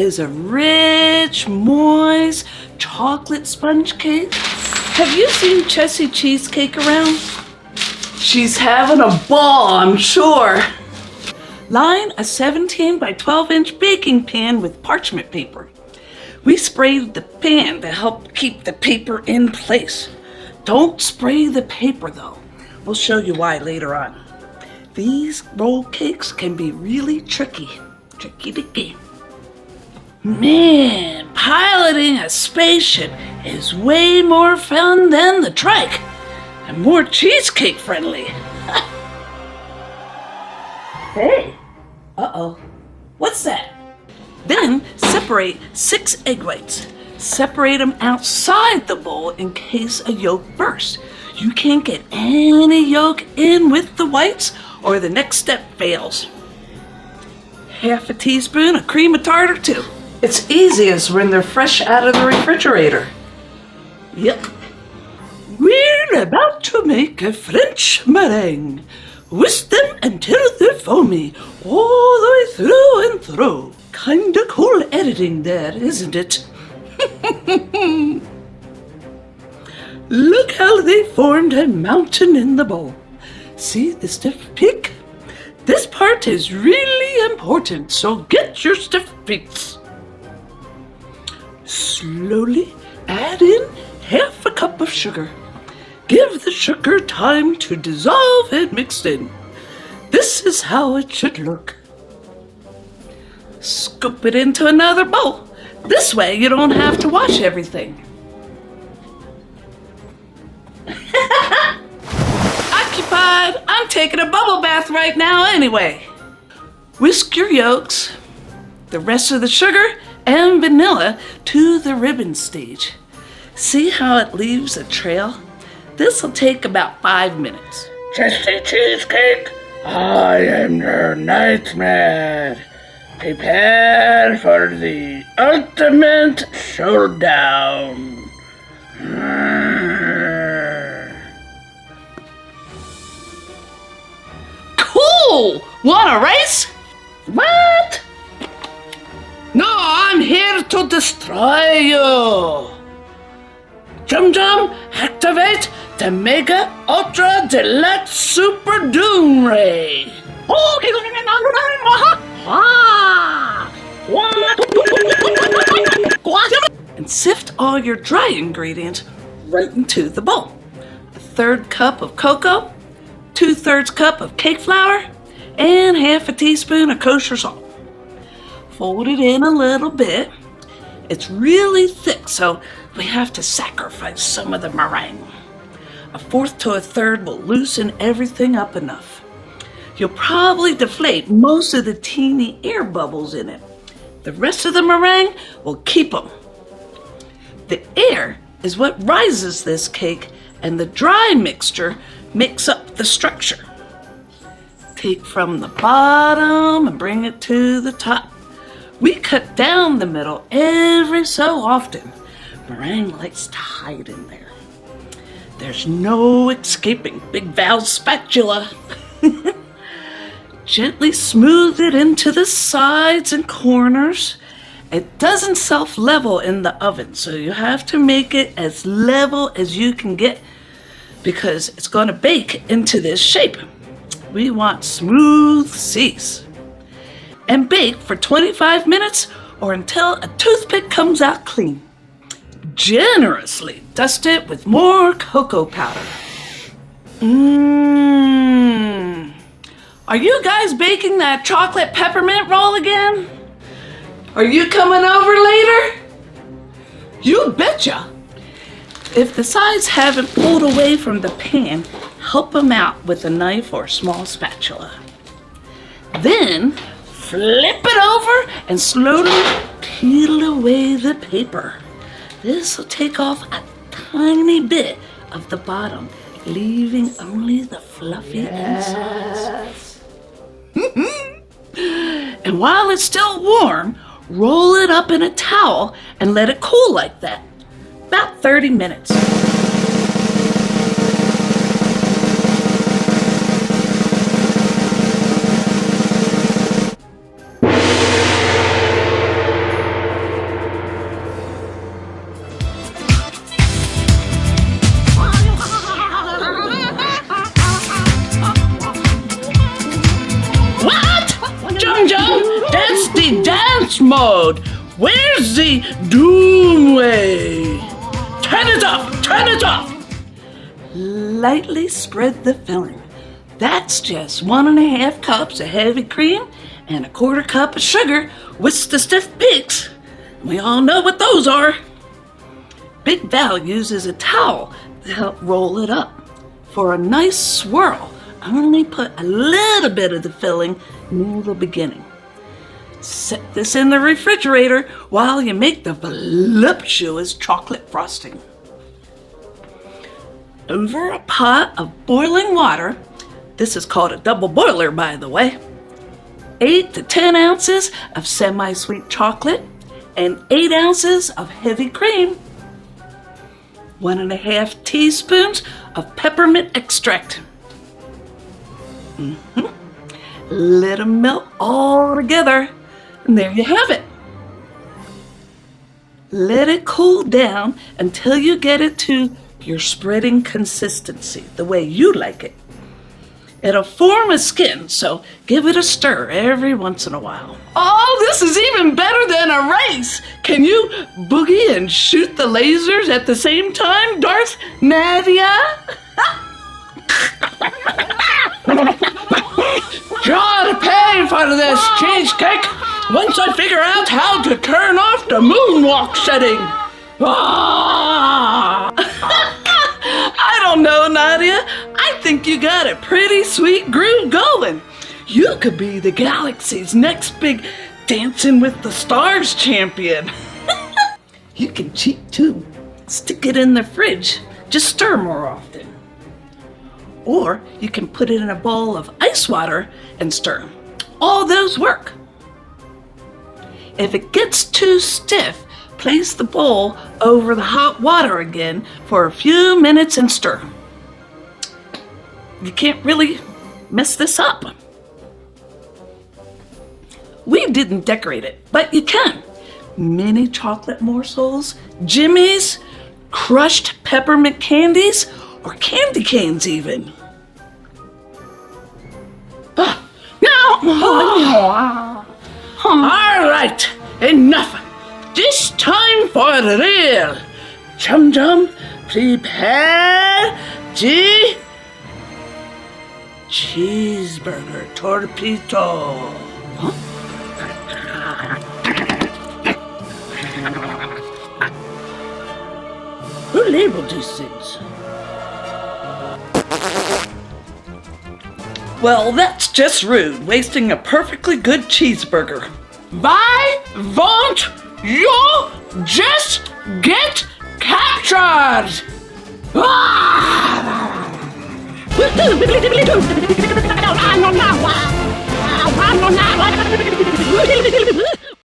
is a rich, moist chocolate sponge cake. Have you seen Chessy Cheesecake around? She's having a ball, I'm sure. Line a 17 by 12 inch baking pan with parchment paper. We sprayed the pan to help keep the paper in place. Don't spray the paper though. We'll show you why later on. These roll cakes can be really tricky. Tricky. Man, piloting a spaceship is way more fun than the trike and more cheesecake friendly. Hey, uh-oh, what's that? Then separate 6 egg whites. Separate them outside the bowl in case a yolk bursts. You can't get any yolk in with the whites or the next step fails. Half a teaspoon of cream of tartar too. It's easiest when they're fresh out of the refrigerator. Yep. We're about to make a French meringue. Whisk them until they're foamy, all the way through and through. Kinda cool editing there, isn't it? Look how they formed a mountain in the bowl. See the stiff peak? This part is really important, so get your stiff peaks. Slowly add in half a cup of sugar. Give the sugar time to dissolve and mix in. This is how it should look. Scoop it into another bowl. This way you don't have to wash everything. Occupied! I'm taking a bubble bath right now anyway. Whisk your yolks, the rest of the sugar and vanilla to the ribbon stage. See how it leaves a trail? This will take about 5 minutes. Chessy Cheesecake, I am your nightmare. Prepare for the ultimate showdown. Cool! Want a race? What? No, I'm here to destroy you. Jum Jum, activate the Mega Ultra Deluxe Super Doom Ray. And sift all your dry ingredients right into the bowl. 1/3 cup of cocoa, 2/3 cup of cake flour, and half a teaspoon of kosher salt. Fold it in a little bit. It's really thick, so we have to sacrifice some of the meringue. 1/4 to 1/3 will loosen everything up enough. You'll probably deflate most of the teeny air bubbles in it. The rest of the meringue will keep them. The air is what rises this cake, and the dry mixture makes up the structure. Take from the bottom and bring it to the top. We cut down the middle every so often. Meringue likes to hide in there. There's no escaping Big Val's spatula. Gently smooth it into the sides and corners. It doesn't self-level in the oven, so you have to make it as level as you can get because it's going to bake into this shape. We want smooth C's. And bake for 25 minutes or until a toothpick comes out clean. Generously dust it with more cocoa powder. Are you guys baking that chocolate peppermint roll again? Are you coming over later? You betcha! If the sides haven't pulled away from the pan, help them out with a knife or small spatula. Then flip it over and slowly peel away the paper. This will take off a tiny bit of the bottom, leaving only the fluffy insides. And while it's still warm, roll it up in a towel and let it cool like that. About 30 minutes. mode. Where's the doom way? Turn it off! Turn it off! Lightly spread the filling. That's just 1.5 cups of heavy cream and 1/4 cup of sugar. Whisk the stiff peaks. We all know what those are. Big Val uses a towel to help roll it up. For a nice swirl, only put a little bit of the filling near the beginning. Set this in the refrigerator while you make the voluptuous chocolate frosting. Over a pot of boiling water, this is called a double boiler, by the way, 8 to 10 ounces of semi-sweet chocolate and 8 ounces of heavy cream, 1.5 teaspoons of peppermint extract. Let them melt all together, and there you have it. Let it cool down until you get it to your spreading consistency, the way you like it. It'll form a skin, so give it a stir every once in a while. Oh, this is even better than a race! Can you boogie and shoot the lasers at the same time, Darth Nadia? Gotta pay for this cheesecake once I figure out how to turn off the moonwalk setting. I don't know, Nadia. I think you got a pretty sweet groove going. You could be the galaxy's next big Dancing with the Stars champion. You can cheat too. Stick it in the fridge. Just stir more often. Or you can put it in a bowl of ice water and stir. All those work. If it gets too stiff, place the bowl over the hot water again for a few minutes and stir. You can't really mess this up. We didn't decorate it, but you can. Mini chocolate morsels, jimmies, crushed peppermint candies, or candy canes even. All right, enough. This time for the real. Chum Chum, prepare the cheeseburger torpedo. Huh? Who labeled these things? Well, that's just rude, wasting a perfectly good cheeseburger. Why won't you just get captured? Ah!